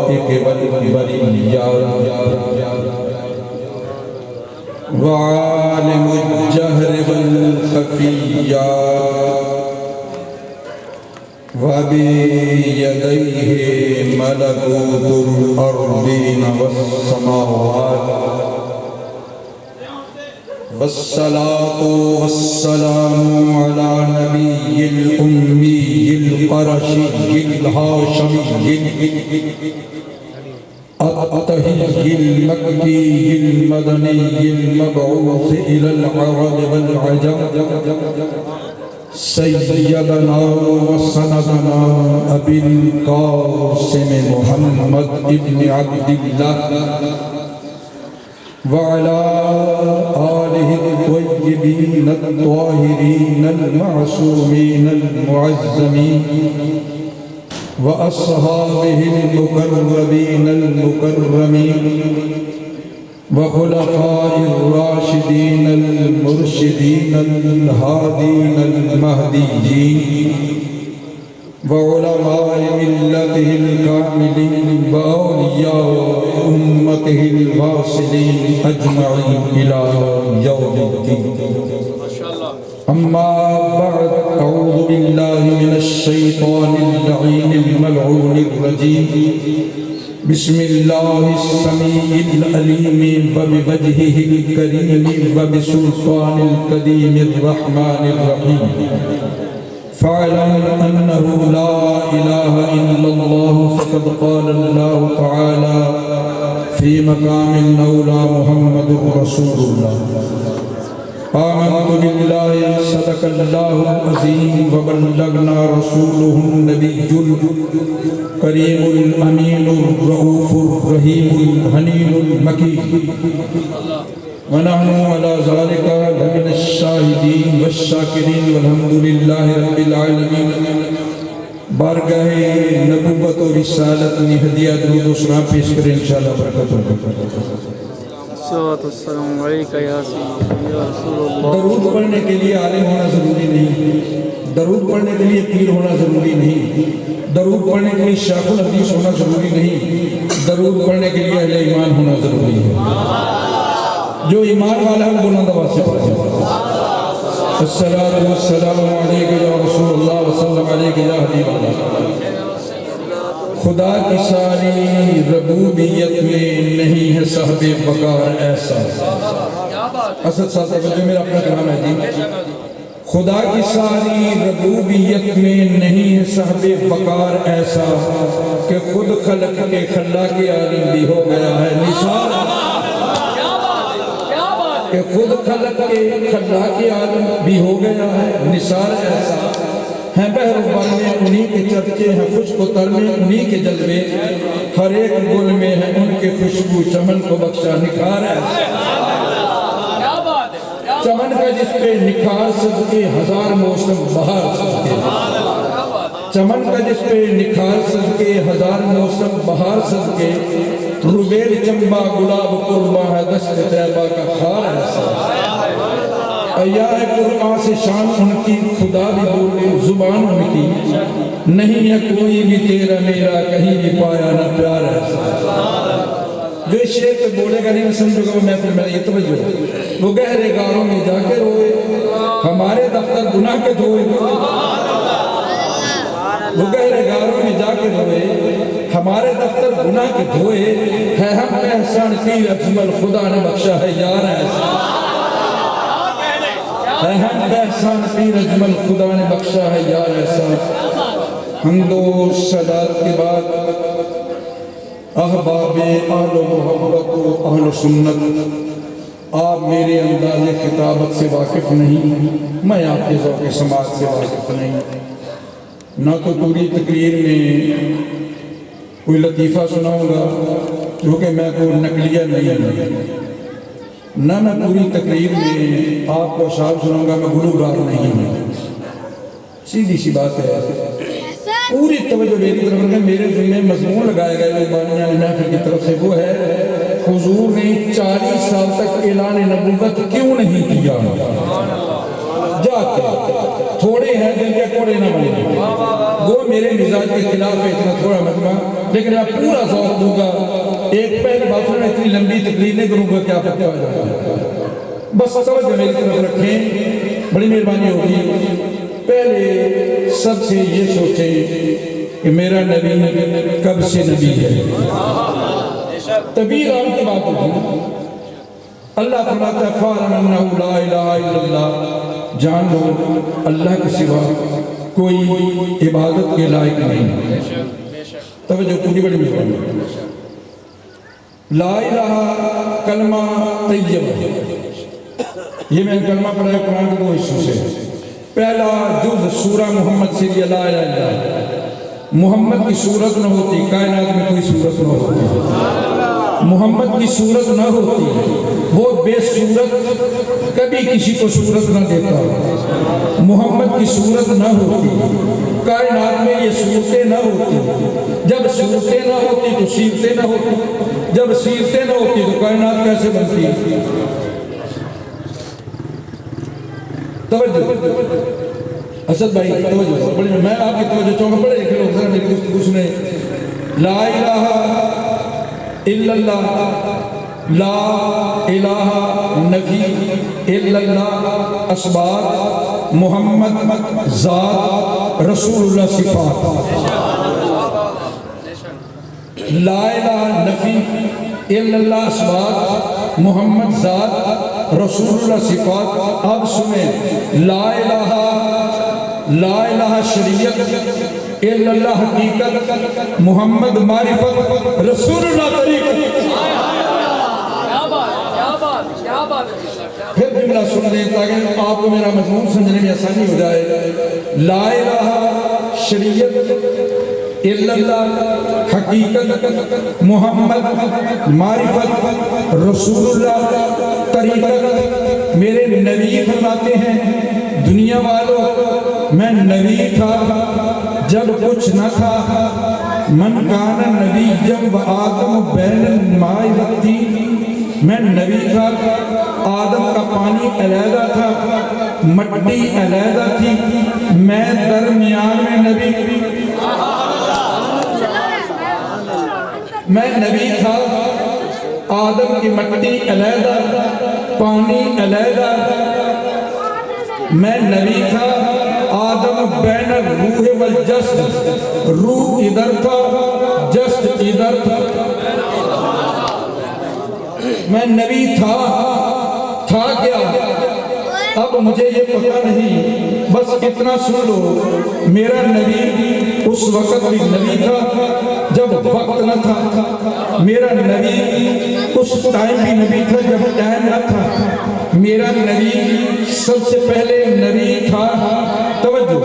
الخلائق والبریات وعالم الجہر والخفیات وبیدیہ ملکوت الارضین والسماوات والصلاة والسلام على نبي الأمي القرشي الهاشمي الطهي المكي المدني المبعوث إلى العرب والعجم سيدنا وسندنا أبي القاسم محمد بن عبد الله وعلى آله الطيبين الطاهرين المعصومين المعزمين وأصحابه المقربين المكرمين وخلفاء الراشدين المرشدين الهادين المهديين وعلماء ملته الكاملين وأولياء أمته الواصلين أجمعين إلى يوم الدين. أما بعد، أعوذ بالله من الشيطان اللعين الملعون الرجيم. بسم الله السميع العليم وبوجهه الكريم وبسلطان القديم الرحمن الرحيم. فاعلم أنه لا إله إلا الله، فقد قال الله تعالى في مقام الأولى محمد رسول الله. آمنت بالله صدق الله العظيم وبلغنا رسوله النبي الكريم الأمين الرؤوف الرحيم الحنين المكين، ونحن على ذلك لمن الشاهدين والشاكرين والحمد لله رب العالمين. بارگاہ نبوت و رسالت میں ہدیہ درود و سلام پیش کریں انشاءاللہ. برکت ہوگی. السلام علیکم یا سیدی یا رسول اللہ. درود پڑھنے کے لیے عالم ہونا ضروری نہیں، درود پڑھنے کے لیے پیر ہونا ضروری نہیں، درود پڑھنے کے لیے شیخ الحدیث ہونا ضروری نہیں، درود پڑھنے کے لیے اہل ایمان ہونا ضروری ہے. جو ایمان والا ہے بلند آواز سے پڑھیں. الصلاۃ والسلام علیک یا رسول اللہ وسلم علیک یا حبیب اللہ. خدا کی ساری ربوبیت میں نہیں ہے صاحب وقار ایسا. اسد صاحب توجہ، میرا اپنا کلام ہے جی. خدا کی ساری ربوبیت میں نہیں ہے صاحب وقار ایسا کہ خود خلق کے خلاق عالم بھی ہو گیا ہے نثار. کہ خود خلق کے خلاق عالم بھی ہو گیا ہے نثار ایسا. ہیں بحر و بر میں انہی کے چرچے ہیں، خشک و تر میں انہی کے جلوے، ہر ایک گل میں ہے ان کے خوشبو، چمن کو بخشا نکھار ایسا. چمن کا جس پہ نکھار صدقے ہزار موسم بہار صدقے، چمن کا جس پہ نکھار صدقے ہزار موسم بہار صدقے، روبیل چمبا گلاب قربا ہے دست طیبہ کا خار ایسا. ایار قرآن سے شان ان کی، خدا بھی بولے زبان ان کی، نہیں ہے کوئی بھی تیرا میرا کہیں بھی پایا نہ پیار ایسا. جو شیخ پہ بولے گا نہیں میں سمجھو گا وہ محفل میں یہ توجہ. وہ گہرے غاروں میں جا کے روئے، ہمارے دفتر گناہ کے دھوئے. وہ گہرے غاروں میں جا کے روئے، ہمارے دفتر گناہ کے دھوئے. ہے ہم پہ احسان تیر اجمل خدا نے بخشا ہے یار ایسا. ہے ہم پہ احسان تیر اجمل خدا نے بخشا ہے یار ایسا. حمد و صلات کے بعد احباب اہل و محبت و اہل و سنت، آپ میرے انداز خطابت سے واقف نہیں، میں آپ کے ذوق سماعت سے واقف نہیں. نہ تو پوری تقریر میں کوئی لطیفہ سناؤں گا کیونکہ میں کوئی نقلیہ نہیں ہوں، نہ میں پوری تقریر میں آپ کو اشعار سناؤں گا، میں گلوکار نہیں ہوں. سیدھی سی بات ہے. پوری توجہ میری طرف رکھیں. میرے ذمہ مضمون لگائے گئے لبانیہ محفل کی طرف سے، وہ ہے حضور نے 40 سال تک اعلان نبوت کیوں نہیں کیا. جا کے تھوڑے ہیں دل کے کوڑے نہ بنے، وہ میرے مزاج کے خلاف ہے اتنا تھوڑا مجمع، لیکن میں پورا ذوق دوں گا۔ ایک پہلے بات میں اتنی لمبی تقریر نہیں کروں گا کہ آپ کیا ہو جائے گا، بس توجہ میری طرف رکھیں، بڑی مہربانی ہوگی۔ پہلے سب سے یہ سوچیں کہ میرا نبی کب سے نبی ہے، تبھی رام کی بات ہوگی۔ اللہ فرماتا ہے فَاعْلَمْ أَنَّهُ لَا إِلَهَ إِلَّا اللَّهُ، جان لو اللہ کے سوا کوئی عبادت کے لائق نہیں۔ توجہ پوری بڑی مہربانی۔ لا الہ کلمہ طیبہ، یہ میں کلمہ پڑھا ہے قرآن کے دو حصوں سے۔ پہلا جز سورہ محمد سے یہ لا الہ الا اللہ، محمد کی صورت نہ ہوتی کائنات میں کوئی صورت نہ ہوتی، محمد کی صورت نہ ہوتی، وہ بے صورت کبھی کسی کو صورت نہ دیتا، محمد کی صورت نہ ہوتی کائنات میں یہ صورتیں نہ ہوتی، جب صورتیں نہ ہوتی تو سیرتیں نہ ہوتی، جب سیرتیں نہ ہوتی تو کائنات کیسے بنتی؟ توجہ اسد بھائی توجہ بڑی، میں آپ کی توجہ چاہوں گا، پڑھے لکھے لوگ ذرا میری گفتگو سنیں۔ لا الہ الا اللہ، لا الہ نفی الا اللہ اثبات، محمد ذات رسول اللہ صفات۔ لا الہ نفی الا اللہ اثبات، محمد ذات رسول اللہ صفات۔ اب سنیں، لا الہ شریعت الا اللہ حقیقت، محمد معرفت رسول اللہ طریقت۔ پھر جملہ سن لیں تاکہ آپ کو میرا مضمون سمجھنے میں آسانی ہو جائے۔ لا الہ شریعت الا اللہ حقیقت، محمد معرفت رسول اللہ طریقت۔ میرے نبی فرماتے ہیں دنیا والوں میں نبی تھا جب کچھ نہ تھا، من کان نبی جب آدم بین الماء والطین، میں نبی تھا، آدم کا پانی علیحدہ تھا، مٹی علیحدہ تھی، میں درمیان میں نبی، میں نبی تھا، آدم کی مٹی علیحدہ پانی علیحدہ، میں نبی تھا، آدم بین الروح والجسد، روح ادھر تھا جسد ادھر تھا، میں نبی تھا کیا؟ اب مجھے یہ پتہ نہیں، بس اتنا سن لو، میرا نبی اس وقت بھی نبی تھا جب وقت نہ تھا، میرا نبی اس ٹائم بھی نبی تھا جب ٹائم نہ تھا، میرا نبی سب سے پہلے نبی تھا۔ توجہ،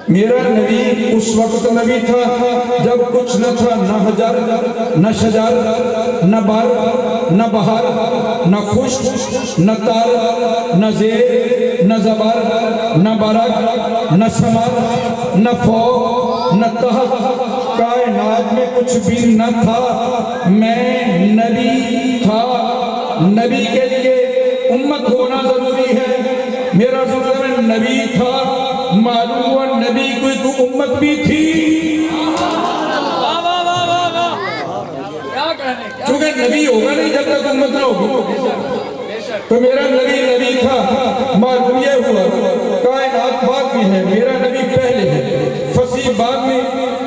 میرا نبی اس وقت نبی تھا جب کچھ نہ تھا، نہ حجر نہ شجر نہ بر نہ بہار نہ خشک نہ تار نہ زیر نہ زبر نہ برق نہ ثمر نہ فوق نہ تحت، کائنات میں کچھ بھی نہ تھا، میں نبی تھا۔ نبی کے لیے امت ہونا ضروری ہے، میرا ضرور میں نبی تھا، معلوم ہوا نبی کوئی تو امت بھی تھی، چونکہ نبی ہوگا نہیں جب تک امت نہ ہوگی، تو میرا نبی تھا، معلوم یہ ہوا کائنات بعد میں ہے، میرا نبی پہلے ہے، فصیح بعد میں،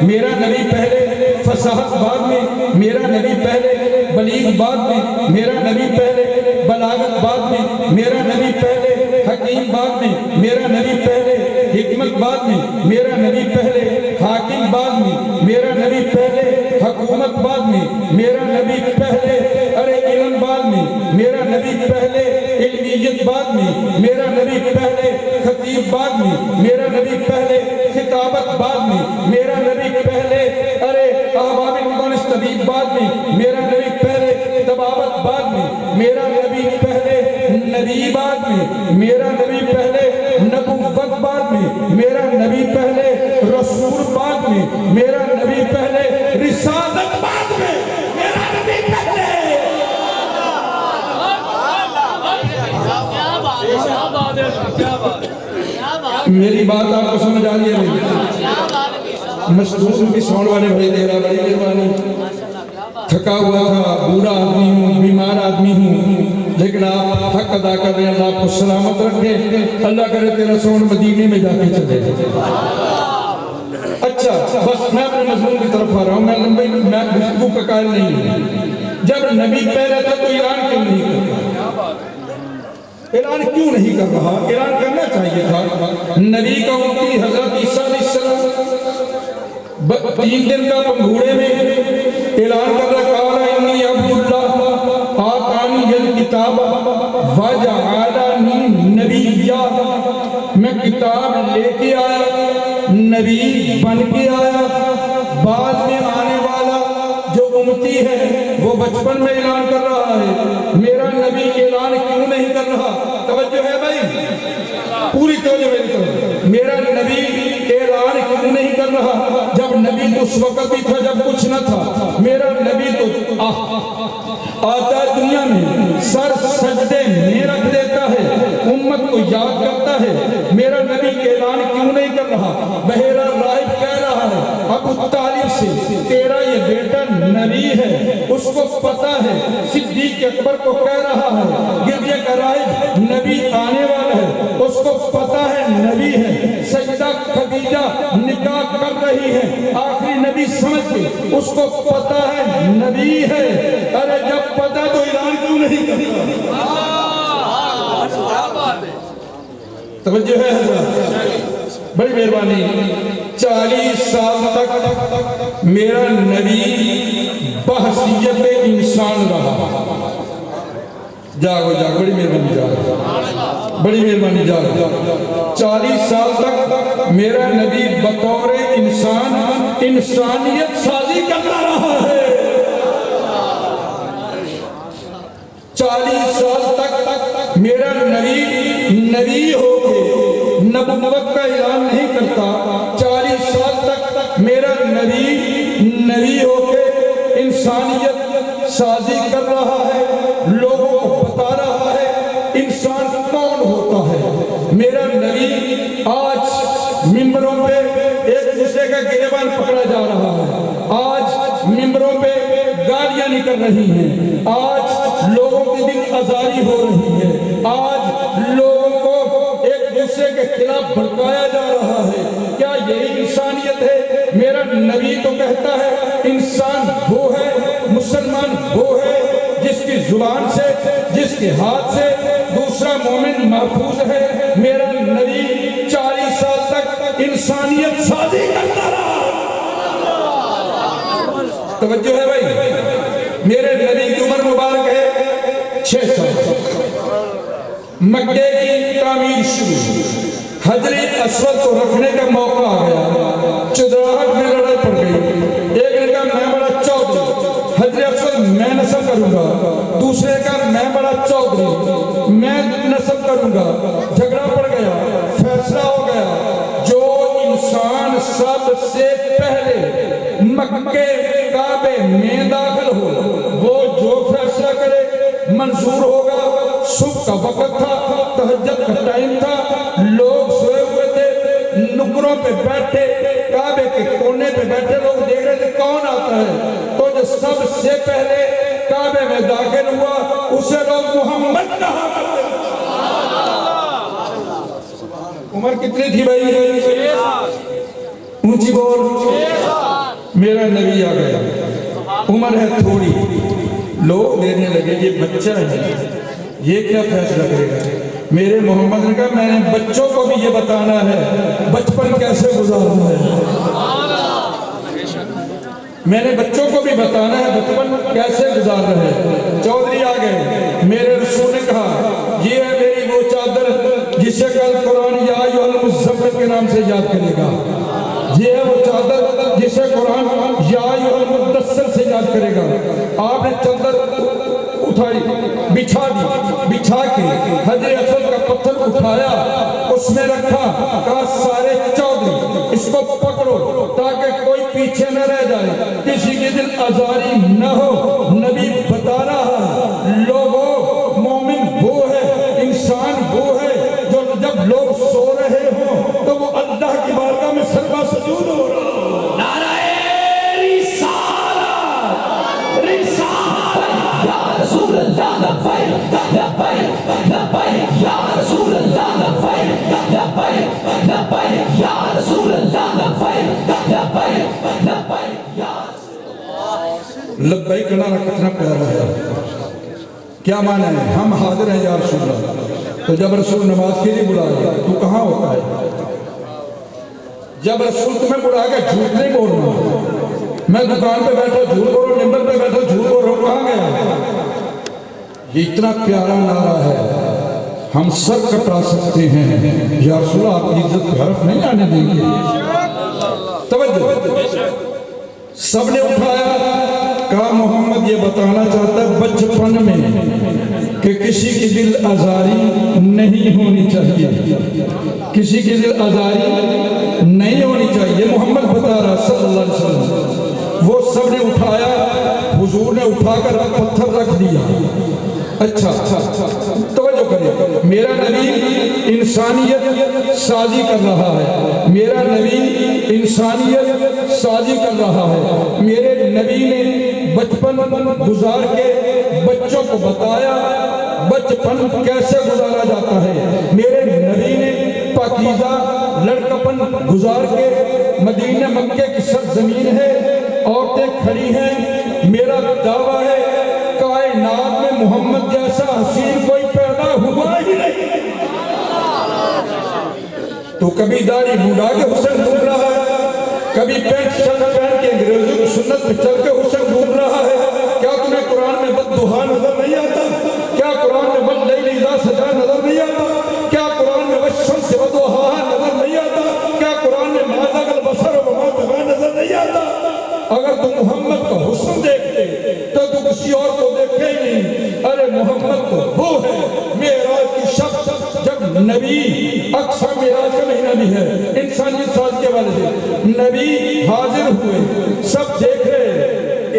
میرا نبی پہلے، فصاحت بعد میں، میرا نبی پہلے، بلیغ بعد میں، میرا نبی پہلے، بلاغت بعد میں، میرا نبی پہلے، حکیم بعد میں، میرا نبی پہلے، حکمت بعد میں، میرا نبی پہلے، حاکم بعد میں، میرا نبی پہلے، حکومت بعد میں، میرا نبی پہلے، ارے علم بعد میں، میرا نبی پہلے، علمیت بعد میں، میرا نبی پہلے، خطیب بعد میں، میرا نبی پہلے، خطابت بعد میں، میرا نبی پہلے، ارے احباب مدنس طبیب بعد میں، میرا نبی پہلے، طبابت بعد میں، میرا نبی پہلے، نبی بعد میں، میرا نبی پہلے، نبوت بعد میں، میرا نبی پہلے، رسول بعد میں، میرا نبی پہلے، رسالت بعد میں، میرا نبی پہلے۔ کیا بات ہے میری بات آپ کو سمجھ آ رہی ہے؟ مشہور بھی سون والے بھائی دے رہا، بڑی مہربانی. تھکا ہوا تھا، بوڑھا آدمی ہوں، بیمار آدمی ہوں، لیکن آپ حق ادا کر رہے ہیں. اللہ آپ کو سلامت رکھے. اللہ کرے تیرا سون مدینے میں جا کے چلے. اچھا بس میں اپنے مضمون کی طرف آ رہا ہوں. میں گفتگو کا قائل نہیں ہوں. جب نبی پہلے تھا تو اعلان کیوں نہیں کرتا؟ اعلان کیوں نہیں کر رہا؟ اعلان کرنا چاہیے تھا. نبی کا امتی حضرت عیسیٰ علیہ السلام 3 دن کا پنگھوڑے میں اعلان کر رہا، قال انی عبداللہ آتانی الکتاب وجعلنی نبیا. میں کتاب لے کے آیا، نبی بن کے آیا. بعد میں آنے والا جو امتی ہے وہ بچپن میں اعلان کر رہا ہے، میرا نبی اعلان کیوں نہیں کر رہا؟ توجہ ہے بھائی، پوری توجہ میری طرف. میرا نبی اعلان کیوں نہیں کر رہا؟ جب نبی تو اس وقت ہی تھا جب کچھ نہ تھا. میرا نبی تو آتا دنیا میں سر سجدے میں رکھ دیتا ہے، امت کو یاد کرتا ہے. میرا نبی اعلان کیوں نہیں کر رہا؟ بحیرہ راہب کہہ رہا ہے ابو طالب سے، تیرا یہ بیٹا نبی ہے، اس کو پتا ہے. صدیق اکبر کو کہہ رہا ہے گردے کا راہب نبی آنے والا ہے، اس کو پتا ہے نبی ہے. سیدہ خدیجہ نکاح کر رہی ہے، آخری نبی سمجھ کے، اس کو پتا ہے نبی ہے. ارے جب پتا تو اعلان کیوں نہیں کرتا؟ توجہ ہے حضرت، بڑی مہربانی. 40 سال تک میرا نبی بحثیت انسان رہا. جاگو جاگو، بڑی مہربانی جاگو، بڑی مہربانی جاگو. 40 سال تک میرا نبی بطور انسان انسانیت سازی کرتا رہا ہے. 40 سال تک میرا نبی ہو کے نبوت کا اعلان نہیں کرتا. 40 سال تک میرا نبی ہو کے انسانیت سازی کر رہا ہے، لوگوں کو بتا رہا ہے انسان کون ہوتا ہے. میرا نبی آج ممبروں پہ ایک دوسرے کا گریبان پکڑا جا رہا ہے، آج ممبروں پہ گالیاں نکل رہی ہیں، آج لوگوں کی دل آزاری ہو رہی ہے، آج لوگوں کو ایک دوسرے کے خلاف بھڑکایا جا رہا ہے. کیا یہی انسانیت ہے؟ میرا نبی تو کہتا ہے انسان وہ ہے، مسلمان وہ ہے جس کی زبان سے، جس کے ہاتھ سے دوسرا مومن محفوظ ہے. میرا نبی 40 سال تک انسانیت سازی کرتا رہا. توجہ ہے بھائی، میرے نبی کی عمر مبارک ہے 6 سال. مکے کی تعمیر شروع، حجر اسود کو رکھنے کا موقع آ گیا، چدراہٹ میں لڑائی پڑ گئی. ایک نے کہا میں بڑا چودھری، حجر اسود میں نصب کروں گا. دوسرے کا میں بڑا چودھری، میں نصب کروں گا. جھگڑا پڑ گیا، فیصلہ ہو گیا. جو انسان سب سے پہلے مکے کعبے میں داخل ہو وہ جو فیصلہ کرے منظور ہوگا. صبح کا وقت تھا، تہجد کا ٹائم تھا، لوگ سوئے ہوئے تھے، نکروں پہ بیٹھے، کعبے کے کونے پہ بیٹھے لوگ دیکھ رہے تھے کون آتا ہے. تو جو سب سے پہلے کعبے میں داخل ہوا اسے لوگ محمد کہا کرتے. عمر کتنی تھی بھائی؟ اونچی بول. میرا نبی آ گیا، عمر ہے تھوڑی، لوگ دینے لگے یہ بچہ ہے، یہ کیا فیصلہ کرے گا. میرے محمد نے کہا میں نے بچوں کو بھی یہ بتانا ہے بچپن کیسے گزارنا ہے. میں نے بچوں کو بھی بتانا ہے بچپن کیسے گزار رہے. چودھری آ گئے. میرے رسول نے کہا یہ ہے میری وہ چادر جسے کل قرآن یا ایھا المزمل کے نام سے یاد کرے گا. یہ ہے وہ چادر جسے قرآن یا ایھا المدثر سے یاد کرے گا. آپ نے چادر اٹھائی، بچھا دی، بچھا کے حجر اسود کا پتھر اٹھایا، اس میں رکھا. کہا سارے چودھری اس کو پکڑو تاکہ کوئی پیچھے نہ رہ جائے، کسی کی دل آزاری نہ ہو. نبی بتا رہا ہے لوگوں مومن وہ ہے، انسان وہ ہے جو جب لوگ سو رہے ہوں تو لبیک نعرہ کتنا پیارا ہے، کیا معنی ہے؟ ہم حاضر ہیں یا رسول اللہ۔ تو جب رسول نماز کے لیے بلائے تو کہاں ہوتا ہے؟ جب رسول تمہیں بلا کے جھوٹ نہیں بولنا، میں دکان پہ بیٹھا جھوٹ بول رہا ہوں، ممبر پہ بیٹھا جھوٹ بول رہا ہوں، کہاں گیا؟ یہ اتنا پیارا نعرہ ہے، ہم سر کٹا سکتے ہیں، یا رسول اللہ آپ کی عزت پہ حرف نہیں آنے دیں گے۔ توجہ، سب نے اٹھایا، کہا محمد یہ بتانا چاہتا ہے بچپن میں کہ کسی کی دل آزاری نہیں ہونی چاہیے، کسی کی دل آزاری نہیں ہونی چاہیے، محمد بتا رہا صلی اللہ علیہ وسلم۔ وہ سب نے اٹھایا، حضور نے اٹھا کر پتھر رکھ دیا۔ اچھا توجہ کریں، میرا نبی انسانیت سازی کر رہا ہے، میرا نبی انسانیت سازی کر رہا ہے، میرے نبی نے بچپن گزار کے بچوں کو بتایا بچپن کیسے گزارا جاتا ہے، میرے نبی نے پاکیزہ لڑکپن گزار کے، مدینہ مکہ کی سرزمین ہے، عورتیں کھڑی ہیں، میرا دعویٰ ہے کائنات میں محمد جیسا حسین کوئی پیدا ہوا ہی نہیں۔ تو کبھی داڑھی بوڑھا کے حسن ڈھونڈ رہا ہے، کبھی پینٹ شرٹ پہن کے انگریزوں کی سنت پہ چل کے حسن ڈھونڈ رہا ہے۔ کیا تمہیں قرآن میں بددہا نظر نہیں آتا؟ کیا قرآن میں واللیل اذا سجا نظر نہیں آتا؟ کیا قرآن میں والشمس وضحاہا نظر نہیں آتا؟ کیا قرآن میں ما زاغ البصر وما طغى نظر نہیں آتا؟ اگر تم محمد کا حسن دیکھتے تو تم کسی اور کو دیکھے ہی نہیں۔ ارے محمد تو وہ ہے، معراج کی شب جب نبی اقصی معراج کا مہینہ بھی ہے، انسانیت ساز کے والے سے نبی حاضر ہوئے، سب دیکھ رہے،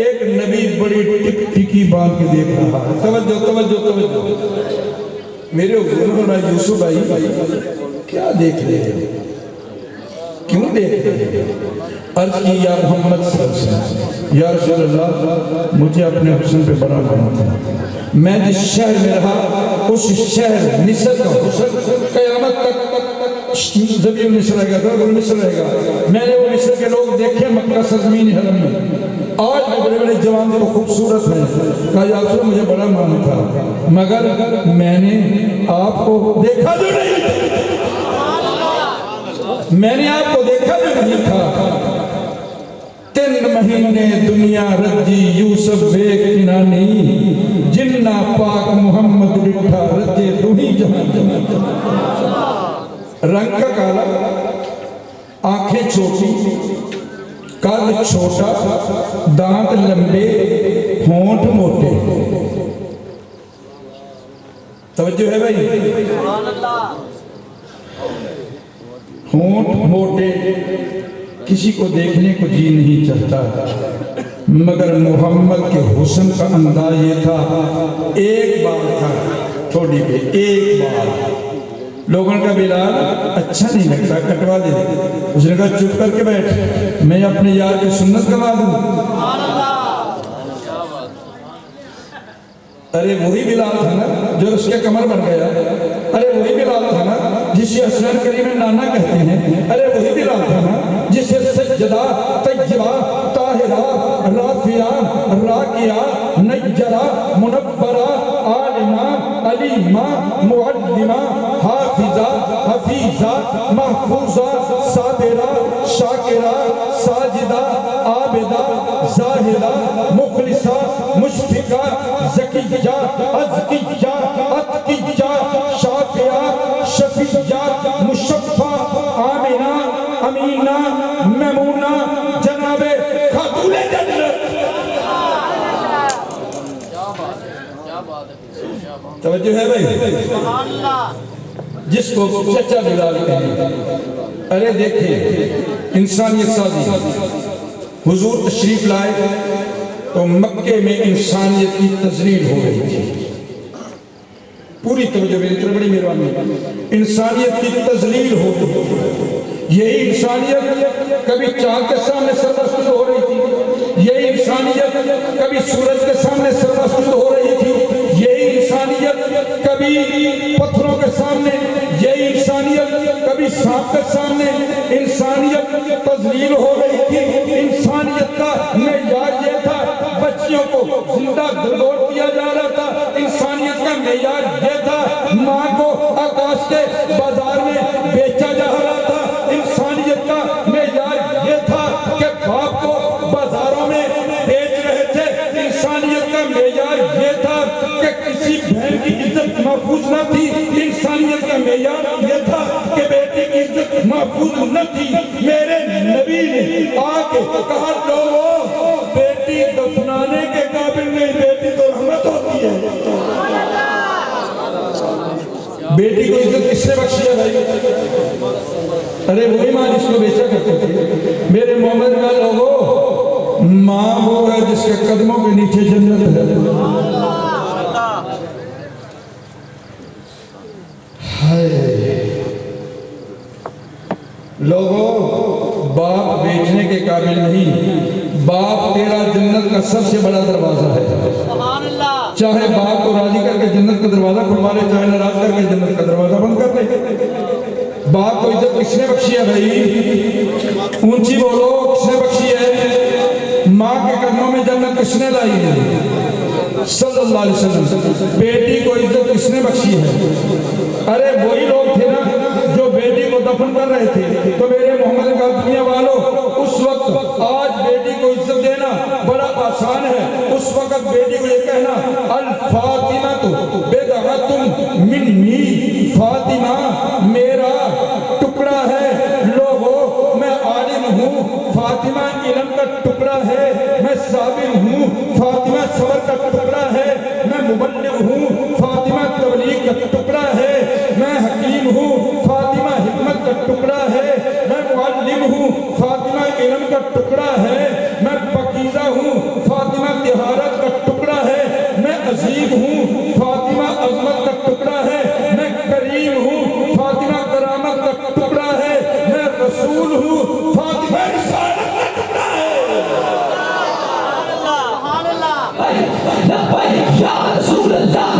ایک نبی بڑی ٹک ٹکی باندھ کے دیکھ رہا ہے۔ توجہ توجہ توجہ، میرے حضور نے فرمایا یوسف بھائی کیا دیکھ رہے ہیں، کیوں دیکھ رہے ہیں؟ عرض کی یا محمد صلی اللہ علیہ وسلم، یا رسول اللہ مجھے اپنے حسن پہ بڑا مانا تھا، میں جس شہر میں رہا اس شہر مصر کا حسن قیامت تک زبی مصر رہے گا، مصر رہے گا۔ میں نے وہ مصر کے لوگ دیکھے مکہ سرزمین حرم میں، آج میں بڑے بڑے جوان تو خوبصورت ہیں، کہا یا رسول اللہ مجھے بڑا مانا تھا، مگر میں نے آپ کو دیکھا جو نہیں، میں نے آپ کو دیکھا جو نہیں تھا۔ 3 مہینے دنیا رجی یوسف بے کنانی، جنہ پاک محمد رٹھا رجے دوہی جہاں جہاں۔ رنگ کا کالا، آنکھیں چھوٹی، قد چھوٹا، دانت لمبے، ہونٹ موٹے۔ توجہ ہے بھائی، ہونٹ موٹے، کسی کو دیکھنے کو جی نہیں چاہتا، مگر محمد کے حسن کا انداز یہ تھا، ایک بار تھا تھوڑی پہ، ایک بار۔ لوگوں کا بلال اچھا نہیں لگتا، کٹوا دے۔ اس نے کہا چپ کر کے بیٹھ، میں اپنے یار کی سنت گوا دوں۔ ارے وہی بلال تھا نا جو اس کے کمر بن گیا، ارے وہی بلال تھا نا جسے حسنین کریم نانا کہتے ہیں، ارے وہی بلال تھا نا جسے سجدہ طیبہ طاہرہ رافعہ راکعہ نجرہ منورہ عالمہ علیمہ معلمہ حافظہ حفیظہ محفوظہ صابرہ شاکرہ ساجدہ عابدہ زاہدہ مخلصہ مشفقہ زکیہ ازکیہ اتقیہ شافعہ شفیعہ مشفع آمنہ امینہ میمونہ جناب خاتون جنت۔ توجہ ہے بھائی، جس کو چچا بلال کہیں۔ ارے دیکھیں انسانیت سازی، حضور تشریف لائے تو مکے میں انسانیت کی تذلیل ہو رہی تھی، پوری توجہ میری طرف، بڑی مہربانی، انسانیت کی تذلیل ہو رہی تھی۔ یہی انسانیت کبھی چاند کے سامنے سربستر ہو رہی تھی، یہی انسانیت کبھی سورج کے سامنے سربستر ہو رہی تھی، یہی انسانیت کبھی پتھروں کے سامنے، یہی انسانیت کبھی سانپ کے سامنے، انسانیت تذلیل ہو رہی تھی۔ انسانیت کا معیار یہ تھا بچیوں کو زندہ دردور کیا جا رہا تھا. انسانیت کا معیار یہ تھا. ماں کو آکاش کے بازار میں بیچا جا رہا تھا. انسانیت کا معیار یہ تھا کہ باپ کو بازاروں میں بیچ رہے تھے. انسانیت کا معیار یہ تھا کہ کسی بہن کی عزت محفوظ نہ تھی. انسانیت کا معیار یہ تھا کہ بیٹی کی عزت محفوظ نہ تھی. میرے نبی نے آ کے کہا لوگوں بیٹی دفنانے کے قابل نہیں, بیٹی تو رحمت ہوتی ہے. بیٹی کو عزت کس نے بخشی ہے بھائی؟ ارے وہی ماں جس کو بیچا کرتے تھے. میرے محمد کا لوگوں ماں وہ ہے جس کے قدموں کے نیچے جنت ہے. لوگوں باپ بیچنے کے قابل نہیں. باپ تیرا جنت کا سب سے بڑا دروازہ ہے. چاہے باپ کو راضی کر کے جنت کا دروازہ کھلوا لے, چاہے ناراض کر کے جنت کا دروازہ بند کر لے. باپ کو عزت کس نے بخشی ہے بھائی؟ اونچی بولو, کس نے بخشی ہے؟ ماں کے قدموں میں جنت کس نے لائی ہے؟ صلی اللہ علیہ وسلم. بیٹی کو عزت کس نے بخشی ہے؟ ارے وہی لوگ تھے نا جو بیٹی کو دفن کر رہے تھے. تو میرے محمد کا دنیا والوں اس وقت آج بیٹی کو عزت دینا بڑا آسان ہے. اس وقت بیٹی کو یہ کہنا الفاطمہ تو بدعۃ منی, فاطمہ میرا ٹکڑا ہے. لوگوں میں عالم ہوں, فاطمہ علم کا ٹکڑا ہے. میں صابر ہوں, فاطمہ صبر کا ٹکڑا ہے. میں مبلغ ہوں, فاطمہ تبلیغ کا ٹکڑا ہے. میں حکیم ہوں, فاطمہ حکمت کا ٹکڑا ہے. میں معلم ہوں, فاطمہ علم کا ٹکڑا ہے. میں پاکیزہ ہوں, فاطمہ طہارت کا ٹکڑا ہے. میں عظیم ہوں, فاطمہ عظمت کا ٹکڑا ہے. میں کریم ہوں, فاطمہ کرامت کا ٹکڑا ہے. میں رسول ہوں, فاطمہ رسالت کا ٹکڑا ہے. یا رسول اللہ,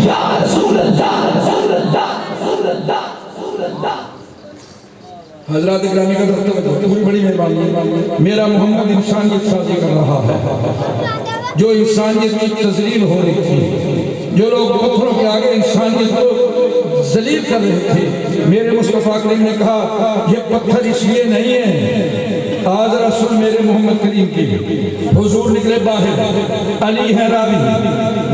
یا رسول اللہ, رسول اللہ, رسول اللہ, رسول اللہ. حضرات گرامی کا بڑی بڑی مہربانی. میرا محمد انسانیت سازی کر رہا ہے. جو انسانیت کی تذلیل ہو رہی تھی, جو لوگ پتھروں کے آگے انسانیت کو ذلیل کر رہے تھے, میرے مصطفیٰ کریم نے کہا یہ پتھر اس لیے نہیں ہے. آج رسول میرے محمد کریم کی حضور نکلے باہر, علی ہے راوی,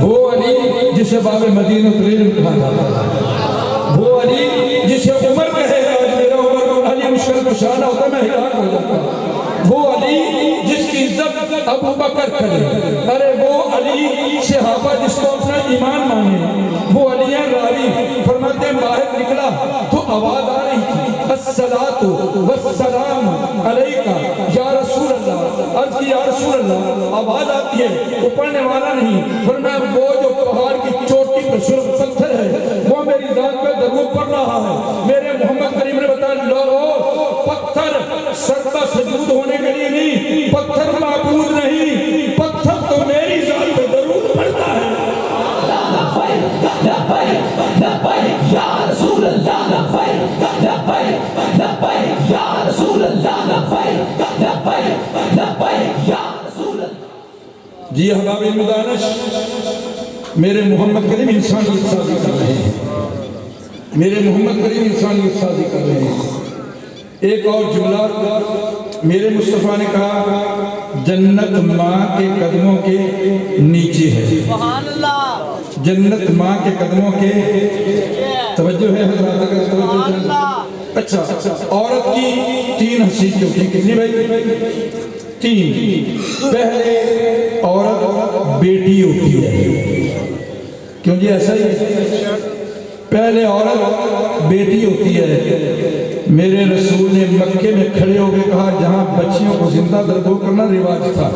وہ علی جسے باب مدینہ ترین کہا جاتا ہے, وہ علی جسے عمر کہے گا میرا عمر علی مشکل کشانہ ہوتا میں ہلاک ہو جاتا, وہ علی جس کی عزت ابو بکر کرے. ارے وہ علی صحابہ جس کو اپنا ایمان مانے, وہ علی راوی فرماتے ہیں باہر نکلا تو آواز آ رہی تھی الصلاۃ والسلام علیکہ یا رسول اللہ. عرض کی یا رسول اللہ, آواز آتی ہے وہ پڑھنے والا نہیں. فرمایا وہ جو پہاڑ کی چوٹی پر سرخ پتھر ہے وہ میری ذات پہ درود پڑھ رہا ہے. میرے محمد کریم نے بتایا لوگوں پتھر سجدہ سجود ہونے کے لیے نہیں, پتھر معبود نہیں, پتھر تو میری ذات پہ درود پڑھتا ہے. یا رسول اللہ, یا رسول اللہ, یا رسول اللہ. جی احباب علم دانش, میرے محمد کریم انسانیت سازی کر رہے ہیں. میرے محمد کریم انسانیت سازی کر رہے ہیں. ایک اور جملہ میرے مصطفیٰ نے کہا جنت ماں کے قدموں کے نیچے ہے. جنت ماں کے قدموں کے, توجہ ہے حضرات اگر توجہ. اچھا, عورت کی 3 حیثیتیں ہوتی ہیں. کتنی بھائی؟ 3. پہلے عورت بیٹی ہوتی ہے. کیوں جی ایسا ہی ہے؟ پہلے عورت بیٹی ہوتی ہے. میرے رسول نے مکے میں کھڑے ہو کے کہا جہاں بچیوں کو زندہ دفن کرنا رواج تھا,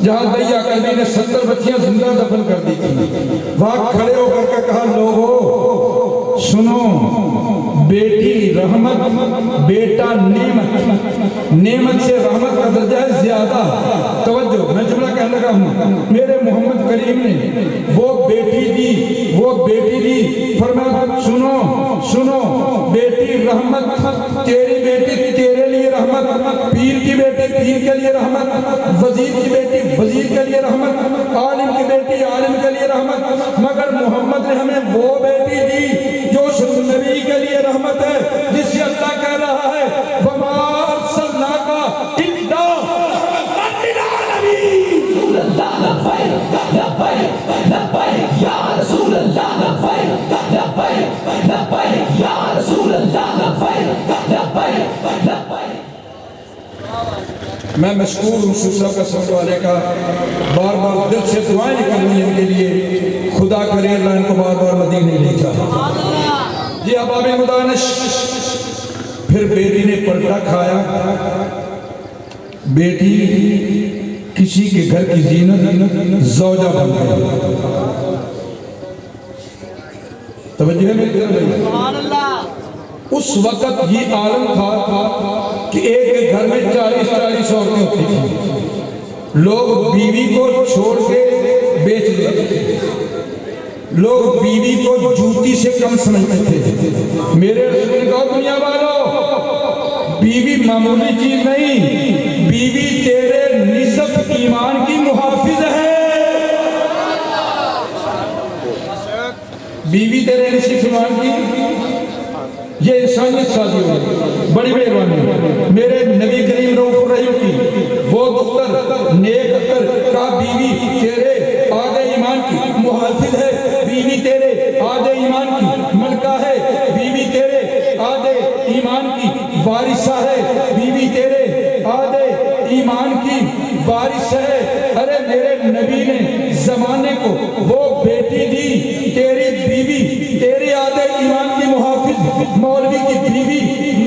جہاں دیا کلبی نے 70 بچیاں زندہ دفن کر دی تھی, وہاں کھڑے ہو کر کے کہا لوگوں سنو, بیٹی رحمت, بیٹا نعمت. نعمت سے رحمت کا درجہ ہے زیادہ. توجہ, میں جملہ کہنے لگا ہوں. میرے محمد کریم نے وہ بیٹی دی, وہ بیٹی دی. فرمایا سنو سنو, بیٹی رحمت, تیری بیٹی تیرے لیے رحمت، پیر کی بیٹی پیر کے لیے رحمت، وزیر کی بیٹی وزیر کے لیے رحمت، عالم کی بیٹی عالم کے لیے رحمت، مگر محمد نے ہمیں وہ بیٹی دی جو اس نبی کے لیے رحمت ہے، جس سے اللہ کہہ رہا ہے وَمَا أَرْسَلْنَاكَ إِلَّا رَحْمَةً لِّلْعَالَمِينَ۔ رسول اللہ لبیک لبیک لبیک یا رسول اللہ لبیک لبیک لبیک یا رسول اللہ لبیک لبیک لبیک۔ میں مشکور ہوں سلسلہ کا سمجھ والے کا، بار بار دل سے دعائیں نکل رہی ہیں ان کے لیے، خدا کرے اللہ ان کو بار بار مدینے لے جائے۔ جی اباب مدانش، پھر بیٹی نے پلٹا کھایا، بیٹی کسی کے گھر کی زینت زوجہ بن گئی۔ توجہ ہے میری طرف؟ اس وقت یہ عالم تھا کہ ایک گھر میں 40 عورتیں ہوتی تھیں، لوگ بیوی کو چھوڑ کے بیچ دیتے تھے، لوگ بیوی کو جوتی سے کم سمجھتے تھے۔ میرے رسول نے کہا دنیا والو، بیوی معمولی چیز نہیں، بیوی تیرے نصف ایمان کی محافظ ہے، بیوی تیرے نصف ایمان کی، یہ انسانیت شادی ہوئی، بڑی مہربانی میرے نبی کریم رؤوف الرحیم کی وہ دختر نیک اختر کا بیوی تیرے آدھے ایمان کی محافظ ہے، بیوی تیرے آدھے ایمان کی ملکہ ہے، بیوی تیرے آدھے ایمان کی وارثہ ہے، بیوی تیرے آدھے ایمان کی وارث ہے۔ ارے میرے نبی نے زمانے کو وہ بیٹی دی، تیری بیوی تیرے آدھے ایمان کی محافظ، مولوی کی بیوی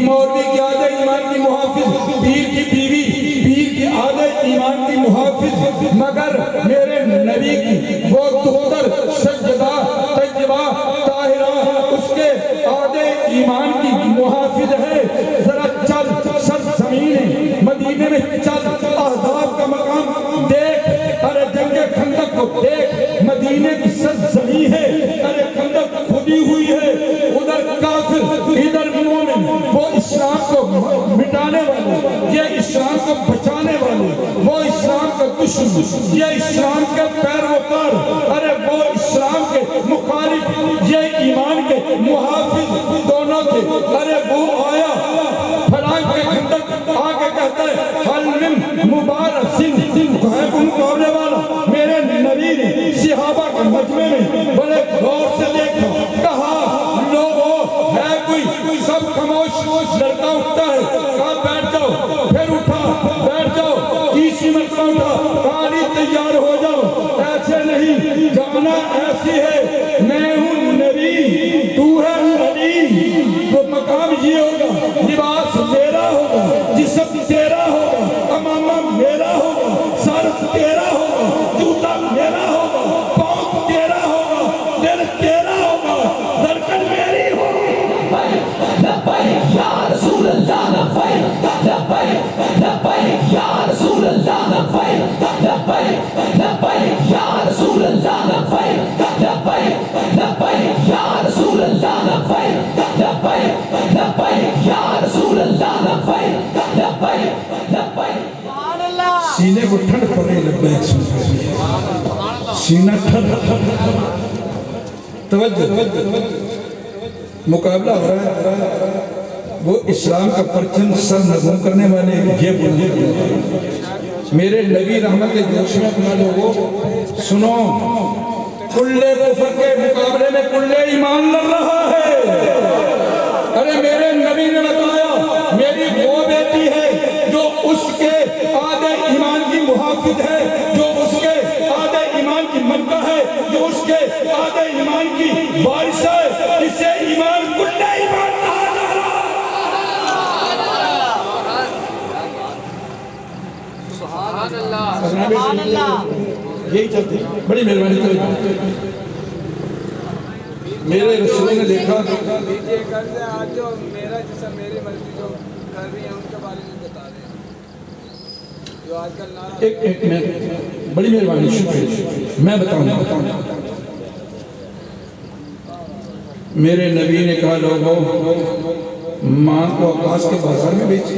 مولوی کے آدھے ایمان کی محافظ، پیر کی بیوی پیر کے آدھے ایمان کی محافظ، مگر میرے نبی کی وہ دختر سجدہ طیبہ طاہرہ اس کے آدھے ایمان کی محافظ ہے۔ ذرا چل سرزمین مدینے میں چل، احزاب کا مقام دیکھ، ارے جنگ خندق کو دیکھ، مدینے کی سرزمین ہے، ارے خندق کھدی ہوئی ہے، ادھر کافر ادھر مومن، وہ اسلام کو مٹانے والے، یہ اسلام کو بچانے والے، وہ اسلام کا دشمن، یہ اسلام کے پیروکار، ارے وہ اسلام کے مخالف، یہ ایمان کے محافظ دونوں تھے۔ ارے وہ آیا فلاں کے خندق آگے کہتا ہے حل من مبارک سن ہے مقابلے والا، میرے نبی نے صحابہ کے مجمع میں بڑے غور سے دیکھا، کہا لوگوں ہے کوئی، سب خاموش، لڑکا اٹھتا ہے، کہا بیٹھ جاؤ، پھر اٹھا بیٹھ جاؤ، تیسری مرتبہ اٹھا، کہانی تیار ہو جاؤ، ایسے نہیں جانا ایسی ہے، میں ہوں نبی تو ہے علی، تو مقام یہ ہوگا، لباس میرا ہوگا، جسم تیرا ہوگا، امامہ میرا ہوگا، سر تیرا ہوگا، جوتا میرا ہوگا، پاؤں تیرا ہوگا، دل تیرا ہوگا، دھڑکن میری ہوگی۔ لبیک یا رسول اللہ لبیک لبیک لبیک یا رسول اللہ لبیک لبیک لبیک یا رسول اللہ لبیک لبیک لبیک یا رسول اللہ لبیک لبیک لبیک یا رسول اللہ لبیک لبیک لبیک۔ سینے کو ٹھنڈ پڑ رہی لبیک سن کر، سینہ ٹھنڈ، توجہ، مقابلہ ہو رہا ہے، وہ اسلام کا پرچم سر نگوں کرنے والے یہ بولے، میرے نبی رحمت جوش میں اپنا لوگوں سنو، کلے کفر کے مقابلے میں کلے ایمان لڑ رہا ہے۔ ارے میرے نبی نے بتایا میری وہ بیٹی ہے جو اس کے آدھے ایمان کی محافظ ہے، جو اس کے آدھے ایمان کی ملکہ ہے، جو اس کے آدھے ایمان کی وارث ہے، اسے ایمان کلے ایمان کہا جا رہا ہے۔ سبحان اللہ، یہی چلتے ہیں، بڑی مہربانی تو میرے رسول نے دیکھا، آج جو میرا جسم میری مرضی جو کر رہی ہیں ان کے بارے میں بتا رہے ہیں جو آج کل نعرہ ایک میں بڑی مہربانی شکریہ، میں بتاؤں گا، میرے نبی نے کہا لوگوں ماں کو عباس کے بازار میں بیچی،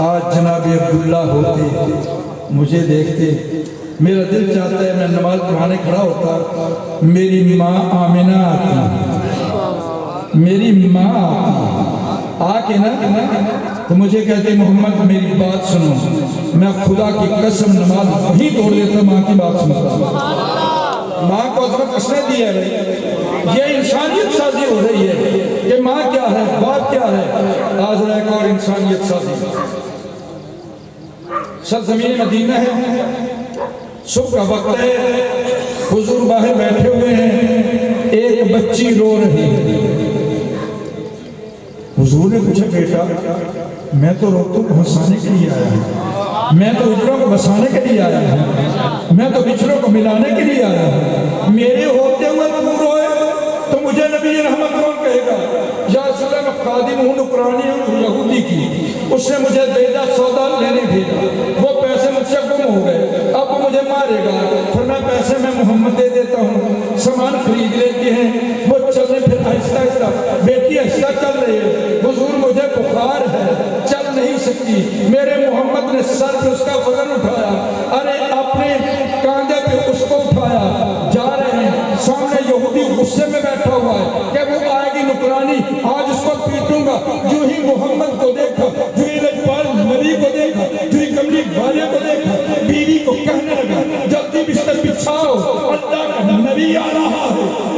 آج جناب عبداللہ ہوتے مجھے دیکھتے میرا دل چاہتا ہے میں نماز پڑھانے کھڑا ہوتا میری ماں آمنہ آتی میری ماں آ کے نا تو مجھے کہتے محمد میری بات سنو میں خدا کی قسم نماز وہیں توڑ دیتا ماں کی بات سنتا ماں کو عظمت کس نے دی ہے بھائی یہ انسانیت سازی ہو رہی ہے کہ ماں کیا ہے باپ کیا ہے آج ایک اور انسانیت سازی سرزمین مدینہ ہے صبح کا وقت ہے حضور باہر بیٹھے ہوئے ہیں ایک بچی رو رہی ہے حضور نے پوچھا بیٹا میں تو روتوں کو ہنسانے کے لیے آیا ہوں میں تو ہجروں کو بسانے کے لیے آیا ہوں میں تو بچھڑوں کو ملانے کے لیے آیا ہوں میرے ہوتے ہوئے تو روئے تو مجھے نبی رحمت کون کہے گا یا رسول اللہ میں خادم ہوں نکرانی ہوں یہودی کی اس نے مجھے بیجا سودا لینے بھیجا وہ پیسے مجھ سے گم ہو گئے اب وہ مجھے مارے گا پھر میں پیسے میں محمد دے دیتا ہوں سامان خرید لیتے ہیں وہ چلنے پھر آہستہ آہستہ بیٹی آہستہ چل رہی ہے حضور مجھے بخار ہے چل نہیں سکتی میرے محمد نے سر پہ اس کا وزن اٹھایا ارے اپنے کاندھے پہ اس کو اٹھایا جا رہے ہیں سامنے یہودی غصے میں بیٹھا ہوا ہے کہ وہ آئے گی نکرانی آج اس کو پیٹوں گا جو ہی محمد کو دیکھا جو ہی لجپال نبی کو دیکھا جو ہی کملی والے کو دیکھا بیوی کو کہنے لگا جلدی بستر بچھاؤ اللہ کا نبی آ رہا ہے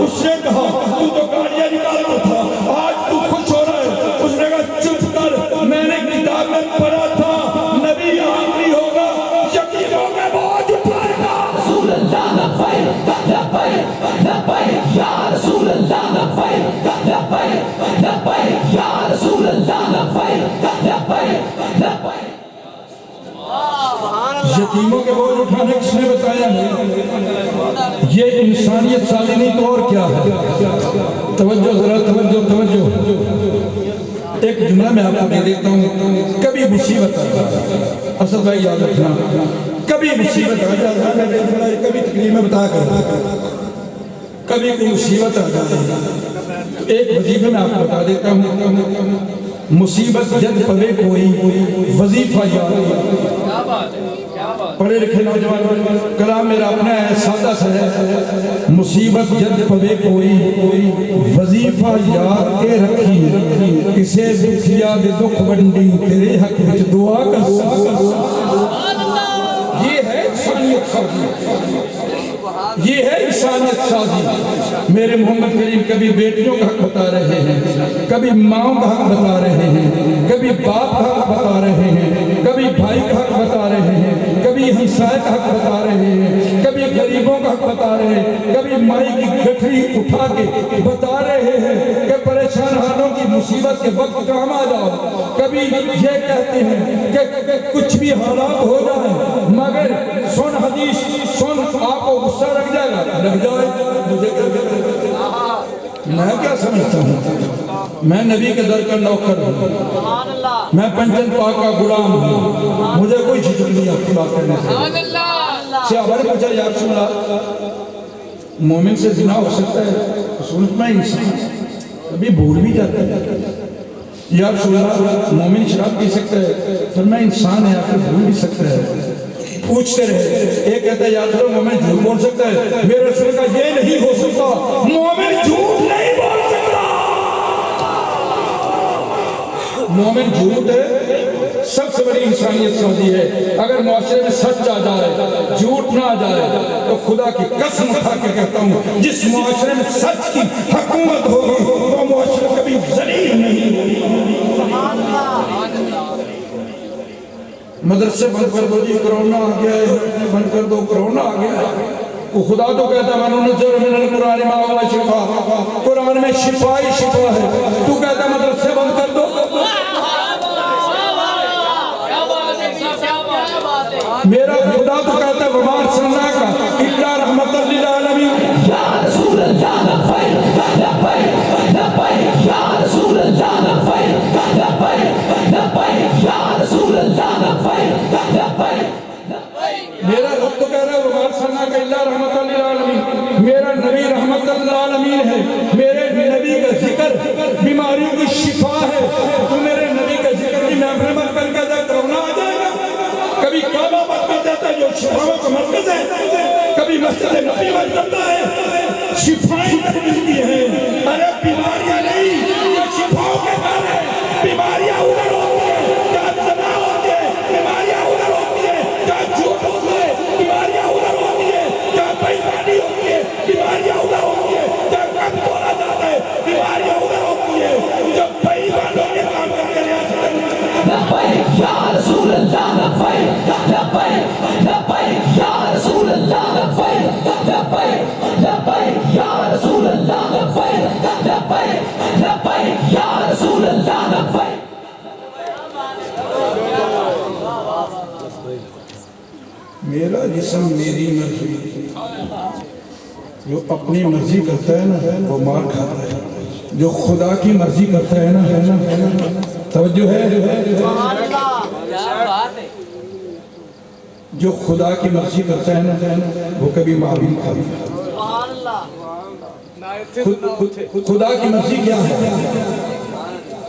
اس نے کہا تو گاڑیاں نکالتا تھا آج تو خوش ہو رہا ہے اس نے کہا چپ کر میں نے کتاب میں پڑھا تھا نبی آخری ہوگا یقینوں میں بوجھ اٹھائے گا رسول اللہ لبیک لبیک لبیک یا رسول اللہ لبیک لبیک لبیک یا رسول اللہ لبیک لبیک لبیک یتیموں کے بوجھ اٹھانے کس نے بتایا نہیں یہ انسانیت سازی نہیں تو اور کیا ہے توجہ ذرا توجہ ایک جملہ میں آپ کو دے دیتا ہوں کبھی مصیبت آ جائے اسد بھائی یاد رکھنا کبھی مصیبت آ جائے کبھی تقریر میں بتا کر کبھی کوئی مصیبت آ جائے ایک وظیفے میں آپ کو بتا دیتا ہوں مصیبت جد پوے کوئی وظیفہ یاد پڑھے لکھے نوجوان کلام میرا اپنا ہے سادہ سا ہے مصیبت جد پوے کوئی وظیفہ یاد کے رکھی کسے دکھیا دے دکھ بنڈی تیرے حق وچ دعا کر یہ ہے انسانیت سازی یہ ہے انسانیت سازی میرے محمد کریم کبھی بیٹیوں کا حق بتا رہے ہیں کبھی ماں کا حق بتا رہے ہیں کبھی باپ کا حق بتا رہے ہیں کبھی بھائی کا حق بتا رہے ہیں کبھی ہمسائے کا حق بتا رہے ہیں کبھی غریبوں کا حق بتا رہے ہیں کبھی مائی کی گٹھری اٹھا کے بتا رہے ہیں کہ پریشان حالوں کی مصیبت کے وقت کام آ جاؤ کبھی یہ کہتے ہیں کہ کچھ بھی حالات ہو جائیں مگر سن حدیث سن آپ کو غصہ لگ جائے گا لگ جائے مجھے میں کیا سمجھتا ہوں میں نبی کے در کا نوکر ہوں میں پنجن پاک کا غلام ہوں مجھے کوئی جھجک نہیں آپ کی بات کرنے سے صحابہ نے پوچھا یا رسول اللہ مومن سے زنا ہو سکتا ہے رسول میں انسان کبھی بھول بھی جاتا ہے یا رسول اللہ مومن شراب پی سکتا ہے فرمایا انسان ہے آخر بھول بھی سکتا ہے پوچھتے رہے ایک کہتا ہے یا رسول اللہ مومن جھوٹ بول سکتا ہے میرے رسول کا یہ نہیں ہو سکتا مومن جھوٹ نہیں بول سکتا مومن جھوٹ ہے سب سے بڑی انسانیت سازی ہے اگر معاشرے میں سچ آ جائے جھوٹ نہ آ جائے تو خدا کی قسم اٹھا کے کہتا ہوں جس معاشرے میں سچ کی حکومت ہوگی وہ معاشرہ کبھی ذلیل نہیں ہوگی مدرسے بند کر دو جی کرونا آ گیا ہے بند کر دو کرونا آ گیا ہے وہ خدا تو کہتا ہے من نزل من القرآن ما هو شفا قرآن میں شفا ہی شفا ہے تو کہتا ہے مدرسے بند کر دو میرا خدا تو کہتا ہے وما ارسلناک الا رحمۃ للعالمین یا رسول اللہ لبیک لبیک لبیک یا رسول اللہ لبیک لبیک لبیک یا رسول اللہ لبیک لبیک میرا رب تو کہہ رہا ہے وما ارسلناک الا رحمۃ للعالمین میرا نبی رحمت للعالمین ہے میرے نبی کا ذکر بیماریوں کی شفا ہے تو میرے نبی کا ذکر کی محفل مت کر کے کرونا شفاؤں کا مرکز ہے، کبھی مسجد نبی میں کرتا ہے، شفائیں ملتی ہیں، ارے بیماریاں نہیں، یہ شفاؤں کے گھر ہے، بیماریاں ادھر ہوتی ہیں، جہاں زنا ہوتی ہے، بیماریاں ادھر ہوتی ہیں، جہاں جھوٹ ہوتا ہے، بیماریاں ادھر ہوتی ہیں، جہاں بےایمانی ہوتی ہے، بیماریاں ادھر ہوتی ہیں، جہاں کم تولا جاتا ہے، بیماریاں ادھر ہوتی ہیں، جب بے ایمانوں کے کام کر کے ریاست لبیک یا رسول اللہ لبیک لبیک لبیک یا رسول اللہ لبیک لبیک لبیک یا رسول اللہ لبیک لبیک لبیک یا رسول اللہ لبیک. میرا جسم میری مرضی، جو اپنی مرضی کرتا ہے نا وہ مار کھاتا ہے، جو خدا کی مرضی کرتا ہے نا توجہ ہے، جو خدا کی مرضی کرتا ہے نا وہ کبھی مار نہیں کھاتا. خدا کی مرضی کیا ہے؟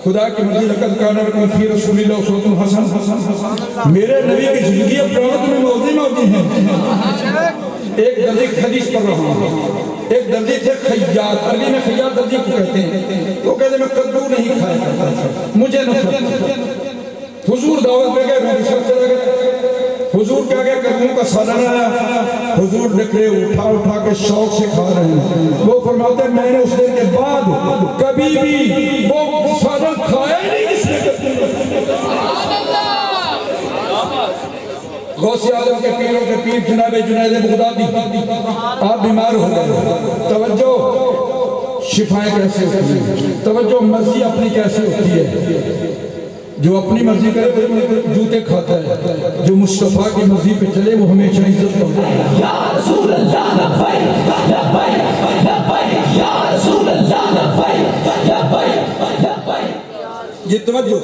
خدا کی مرضی لقد کان لکم فی رسول اللہ اسوۃ حسنہ، میرے نبی کی زندگی اب قیامت میں موجود ہیں. ایک درجی حدیث پڑھ رہا ہوں، ایک درجی تھے خیاط، عربی میں خیاط درجی کو کہتے ہیں، وہ کہتے ہیں میں کدو نہیں کھایا کرتا تھا، مجھے نفرت. حضور دعوت میں گئے، میں رشوت چلا گیا، حضور کیا گیا کدو کا سالن آیا، حضور نکلے اٹھا کے شوق سے کھا رہے ہیں. وہ فرماتے ہیں میں نے اس دن کے بعد کبھی بھی وہ سالن کھایا ہی نہیں جس نے غوث اعظم کے پیروں کے پیر جناب جنید بغدادی، آپ بیمار ہو گئے، توجہ شفائیں کیسے ہوتی ہیں، توجہ مرضی اپنی کیسے ہوتی ہے. جو اپنی مرضی کرے وہ جوتے کھاتا ہے، جو مصطفیٰ کی مرضی پہ چلے وہ ہمیشہ عزت پاتا ہے. یا رسول اللہ لبیک لبیک لبیک یا رسول اللہ لبیک لبیک لبیک. یہ توجہ،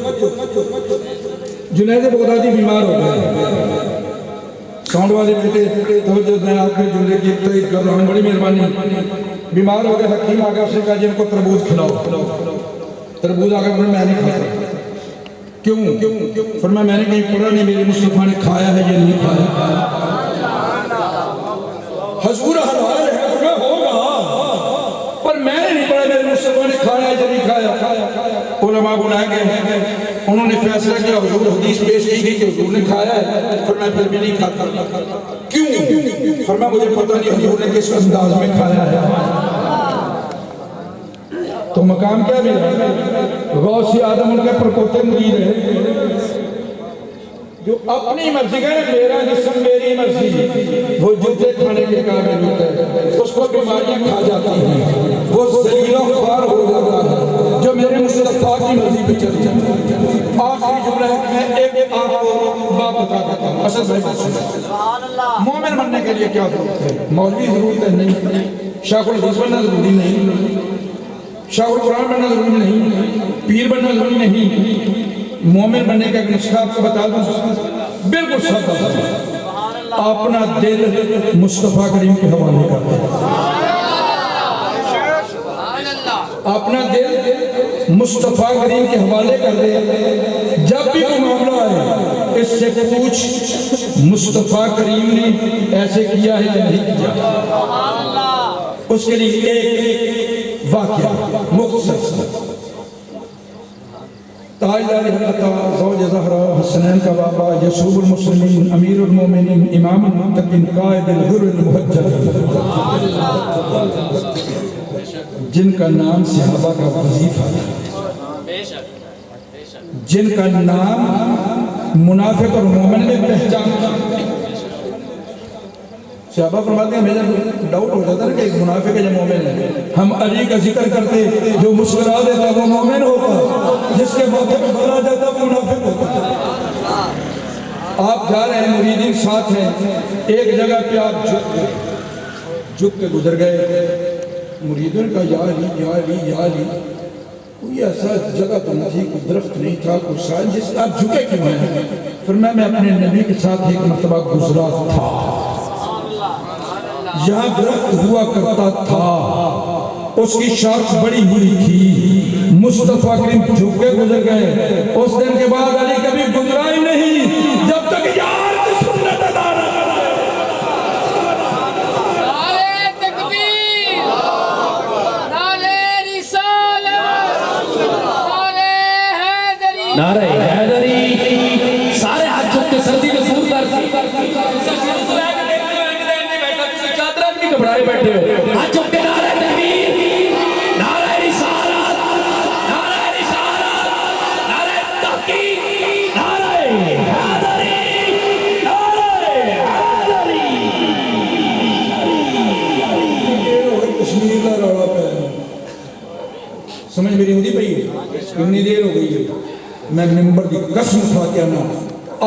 جنید بغدادی بیمار ہو گئے، ساؤنڈ والے بیٹے توجہ، میں آپ کے جملے کی تائید کر رہا ہوں، بڑی مہربانی. بیمار ہو گئے، حکیم آگا اس نے کہا جن کو تربوز کھلاؤ، تربوز آگا میں نہیں کھاتا. کیوں؟ فرمایا میں نے کہیں پڑھا نہیں میرے مصطفیٰ نے کھایا ہے یا نہیں کھایا. حضور حلال ہے فرمایا ہوگا، پر میں نے نہیں پڑھا میرے مصطفیٰ نے کھایا ہے یا نہیں کھایا. علماء بلائے گئے، انہوں نے فیصلہ کیا، حضور حدیث پیش کی گئی کہ حضور نے کھایا ہے، فرمایا پھر بھی نہیں کھاتا. کیوں؟ فرمایا مجھے پتہ نہیں حضور نے کس انداز میں کھایا ہے. تو مقام کیا بھی ہے؟ غوث اعظم ان کے پرپوتے مرید ہے، جو اپنی مرضی کا میرا جسم میری مرضی، وہ جوتے کھانے کے قابل ہوتا ہے، اس کو بیماریاں کھا جاتی ہیں، وہ ذلیل و خوار ہو جاتا ہے، جو میرے مصطفیٰ کی مرضی پہ چل جاتا ہے. آخری جملہ ہے، میں ایک آپ کو بات بتا دیتا ہوں. اسد بھائی بات سنیں، مومن بننے کے لیے کیا ضرورت ہے؟ مولوی ضرورت ہے؟ نہیں. شیخ الحدیث بننا ضروری نہیں، شاہ القرآن بننا ضروری نہیں، پیر بننا ضروری نہیں. مومن بننے کا ایک نسخہ آپ کو بتا دوں، بالکل سادہ، اپنا دل مصطفیٰ کریم کے حوالے کر دیں. اپنا دل مصطفیٰ کریم کے حوالے کر دیں. جب بھی کوئی معاملہ آئے اس سے پوچھ مصطفیٰ کریم نے ایسے کیا ہے یا نہیں کیا. اس کے لیے ایک واقعہ مختصر، تاجدار حضرت زوج زہرا حسنین کا بابا یسوع المسلمین امیر المومنین امام المتقین قائد الغر المحجل، جن کا نام صحابہ کا وظیفہ، جن کا نام منافق اور مومن میں پہچان. صحابہ فرماتے ہیں میرا ڈاؤٹ ہو جاتا ہے کہ ایک منافق ہے یا مومن ہے. ہم علی کا ذکر کرتے جو مسکرا دیتا وہ مومن ہوتا، جس کے ماتھے پہ بلا جاتا وہ منافق ہوتا. آپ جا رہے ہیں، مریدین ساتھ ہیں، ایک جگہ پہ آپ جھک کے گزر گئے. مریدوں نے کہا یا علی یا علی یا علی. کوئی ایسا جگہ تو نہیں تھی، کوئی درخت نہیں تھا، کوئی سائن، جس آپ جھکے کیوں ہیں؟ فرمایا میں اپنے نبی کے ساتھ ایک مرتبہ گزرا تھا، یہاں درخت ہوا کرتا تھا، اس کی شاخ بڑی ہوئی تھی، مصطفیٰ کریم جھک کے گزر گئے. اس دن کے بعد علی کبھی گزرا ہی نہیں جب تک یار کی سنت ادا نہ کرے. گھبرائے بیٹھے ہو ہاتھ چک کے نعرہ تکبیر، نعرہ رسالت، نعرہ رسالت، نعرہ تحقیق، نعرہ حیدری، نعرہ حیدری۔ کشمیر کا رولا پہ سمجھ میری ہوتی پئی ہے اتنی دیر ہو گئی ہے میں ممبر دی قسم کھا کے آنا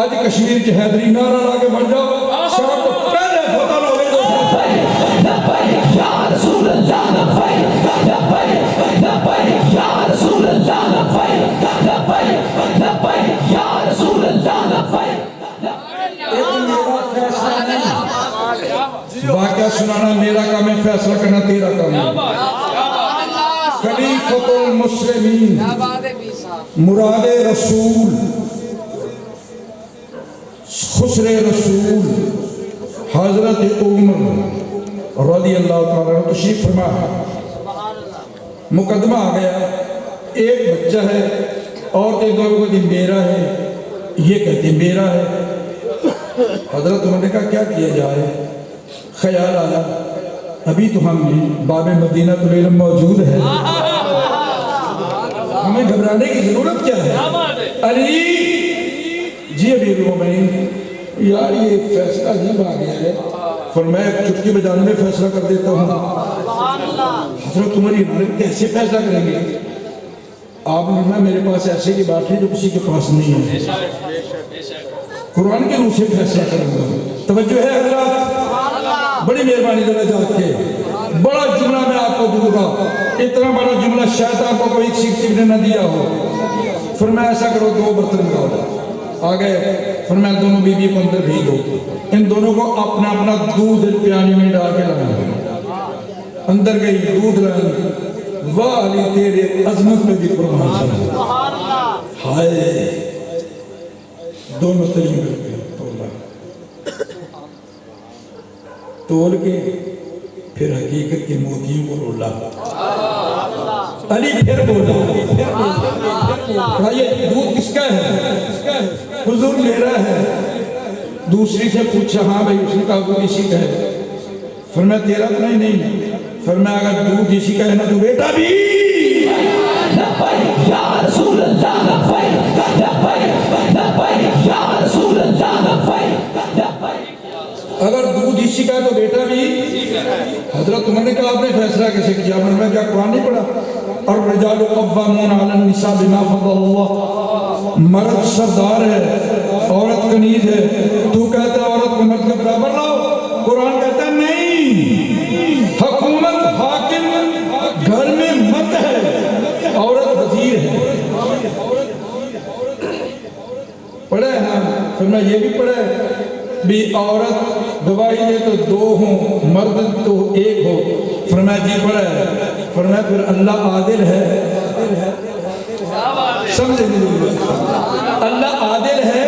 آج کشمیر چ حیدری نعرہ لا کے بن جاؤ شام کو پہلے فتح ہو گئی لبیک یا رسول اللہ لبیک، لبیک لبیک یا رسول اللہ لبیک، لبیک لبیک یا رسول اللہ لبیک۔ واقعہ سنانا میرا کام ہے فیصلہ کرنا تیرا کام ہے خلیفۃ المسلمین مراد رسول خسر رسول حضرت عمر رضی اللہ تعالیٰ عنہ تشریف فرما مقدمہ آ گیا ایک بچہ ہے عورتیں دونوں کو دن میرا ہے یہ کہتے میرا ہے حضرت عمر نے کہا کیا کیا جائے خیال آیا ابھی تو ہم نے باب مدینہ العلم موجود ہے ہمیں گھبرانے کی ضرورت کیا ہے علی جی امیر المومنین یار یہ فیصلہ عجیب آ گیا ہے فرمایا چٹکی بجانے میں فیصلہ کر دیتا ہوں حضرت عمر یہ کیسے فیصلہ کریں گے آپ نے فرمایا میرے پاس ایسے کی بات ہے جو کسی کے پاس نہیں ہے قرآن کے روح سے فیصلہ کروں گا توجہ ہے حضرات بڑی مہربانی ذرا جات کے بڑا جملہ میں آپ کو دوں گا اتنا بڑا جملہ شاید آپ کو کوئی سیکھ نے نہ دیا ہو فرمایا ایسا کرو دو برتن لاؤ آ گئے فرمایا دونوں بیوی کو اندر بھیج دو ان دونوں کو اپنا اپنا دودھ پیانے میں ڈال کے لگا اندر گئی دودھ لائی واہ علی تیرے عظمت میں بھی قربان چلا ہائے دونوں ترین کر کے تول کے پھر حقیقت کے موتیوں کو رولا علی پھر بولا کہا یہ دودھ کس کا ہے حضور میرا ہے دوسری سے پوچھا ہاں بھائی اس نے کہا وہ کسی کا ہے فرمایا تیرا تو نہیں فرمایا اگر دودھ کسی کا ہے نا تو بیٹا بھی لبیک یا رسول اللہ لبیک، لبیک لبیک یا رسول اللہ لبیک، لبیک۔ اگر دودھ اسی کا ہے تو بیٹا بھی حضرت عمر نے کہا آپ نے فیصلہ کیسے کیا میں کیا قرآن نہیں پڑھا الرجال قوامون علی النساء بما فضل اللہ مرد سردار ہے عورت کنیز ہے تو کہتا ہے عورت کو مرد کے برابر لاؤ قرآن کہتا ہے نہیں حکومت حاکم گھر میں مرد ہے عورت وزیر ہے پڑھے ہاں فرمایا یہ بھی پڑھے بھی عورت گواہی دے تو دو ہوں مرد تو ایک ہو فرمایا جی پڑھا ہے فرمایا پھر اللہ عادل ہے سمجھے اللہ عادل ہے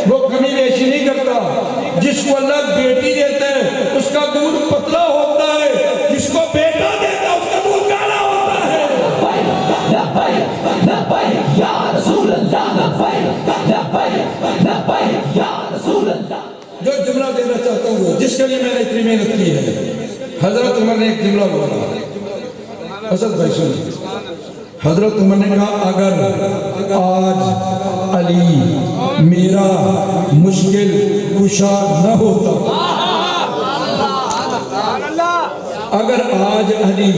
وہ کمی بیشی نہیں کرتا جس کو اللہ بیٹی دیتا ہے اس کا دودھ پتلا ہوتا ہے جس کو بیٹا دیتا ہے اس کا دودھ گاڑا ہوتا ہے لبیک لبیک یا رسول اللہ لبیک، لبیک لبیک یا رسول اللہ۔ جو جملہ دینا چاہتا ہوں جس کے لیے میں نے اتنی محنت کی ہے حضرت عمر نے ایک جملہ بولا اسد بھائی سن حضرت عمر نے کہا اگر آج علی میرا مشکل کشا نہ ہوتا اگر آج علی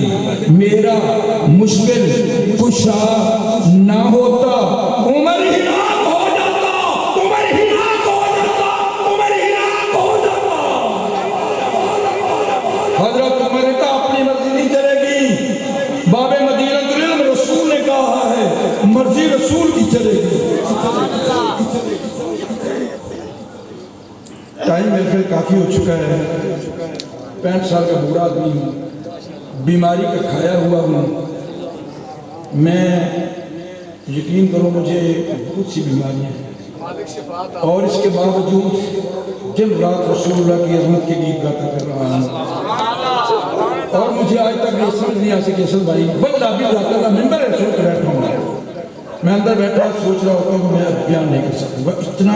میرا مشکل کشا نہ ہوتا عمر ہی نام ہو جاتا عمر ہی نام ہو جاتا عمر ہی نام ہو جاتا حضرت عمر نے کہا اپنی مرضی نہیں چلے گی باب مدینہ العلم رسول نے کہا ہے مرضی رسول کی چلے گی ٹائم محفل کافی ہو چکا ہے 65 سال کا بوڑھا آدمی ہوں بیماری کا کھایا ہوا ہوں میں یقین کرو مجھے بہت سی بیماریاں ہیں اور اس کے باوجود دن رات رسول اللہ کی عظمت کے گیت گاتا کر رہا ہوں اور مجھے آج تک یہ سمجھ نہیں آ سکی اسد بھائی بندہ بھی جاتا اللہ ممبر ہے سوچ بیٹھا ہوں میں اندر بیٹھا سوچ رہا ہوتا ہوں کہ میں بیان نہیں کر سکوں گا اتنا